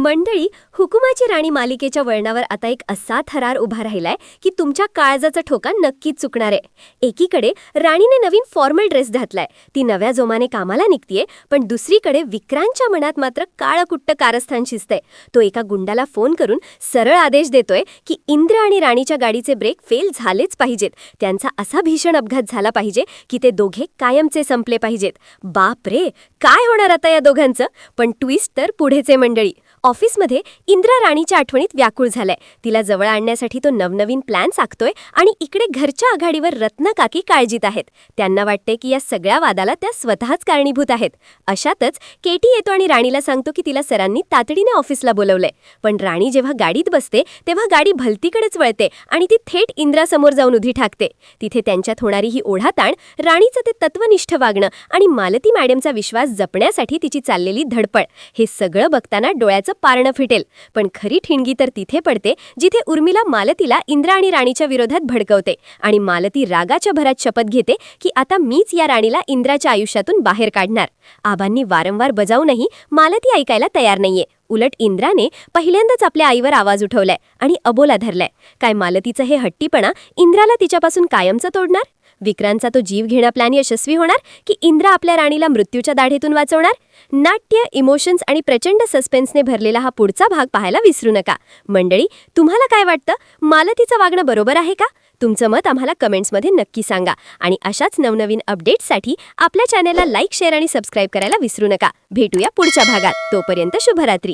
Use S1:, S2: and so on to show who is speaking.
S1: मंडळी, हुकुमाची राणी मालिकेच्या वळणावर आता एक असा थरार उभा राहिलाय की तुमच्या काळजाचा ठोका नक्कीच चुकणार आहे. एकीकडे राणीने नवीन फॉर्मल ड्रेस घातलाय, ती नव्या जोमाने कामाला निघतीये, पण दुसरीकडे विक्रांतच्या मनात मात्र काळकुट्ट कारस्थान शिजतंय. तो एका गुंडाला फोन करून सरळ आदेश देतोय की इंद्र आणि राणीच्या गाडीचे ब्रेक फेल झालेच पाहिजेत. त्यांचा असा भीषण अपघात झाला पाहिजे की ते दोघे कायमचे संपले पाहिजेत. बापरे, काय होणार आता या दोघांचं? पण ट्विस्ट तर पुढेच आहे मंडळी. ऑफिसमध्ये इंद्रा राणीच्या आठवणीत व्याकुळ झालाय. तिला जवळ आणण्यासाठी तो नवनवीन प्लॅन्स आखतोय आणि इकडे घरच्या आघाडीवर रत्नकाकी काळजीत आहेत. त्यांना वाटते की या सगळ्या वादाला त्या स्वतःच कारणीभूत आहेत. अशातच केटी येतो आणि राणीला सांगतो की तिला सरांनी तातडीने ऑफिसला बोलवलंय. पण राणी जेव्हा गाडीत बसते तेव्हा गाडी भलतीकडेच वळते आणि ती थेट इंद्रासमोर जाऊन उभी ठाकते. तिथे त्यांच्यात होणारी ही ओढाताण, राणीचं ते तत्वनिष्ठ वागणं आणि मालती मॅडमचा विश्वास जपण्यासाठी तिची चाललेली धडपड, हे सगळं बघताना डोळ्याचं पारणं फिटेल. पण खरी ठिणगी तर तिथे पडते जिथे उर्मिला मालतीला इंद्रा आणि राणीच्या विरोधात भडकवते आणि मालती रागाच्या भरात शपथ घेते की आता मीच या राणीला इंद्राच्या आयुष्यातून बाहेर काढणार. आबांनी वारंवार बजावूनही मालती ऐकायला तयार नाहीये. उलट इंद्राने पहिल्यांदाच आपल्या आईवर आवाज उठवलाय आणि अबोला धरलाय. काय मालतीचं हे हट्टीपणा इंद्राला तिच्यापासून कायमचं तोडणार? विक्रांतचा तो जीव घेणा प्लॅन यशस्वी होणार की इंद्रा आपल्या राणीला मृत्यूच्या दाढेतून वाचवणार? नाट्य, इमोशन्स आणि प्रचंड सस्पेन्सने भरलेला हा पुढचा भाग पाहायला विसरू नका. मंडळी, तुम्हाला काय वाटतं? मालतीचं वागणं बरोबर आहे का? तुमचं मत आम्हाला कमेंट्समध्ये नक्की सांगा. आणि अशाच नवनवीन अपडेट्ससाठी आपल्या चॅनेलला लाईक, शेअर आणि सबस्क्राईब करायला विसरू नका. भेटूया पुढच्या भागात. तोपर्यंत शुभरात्री.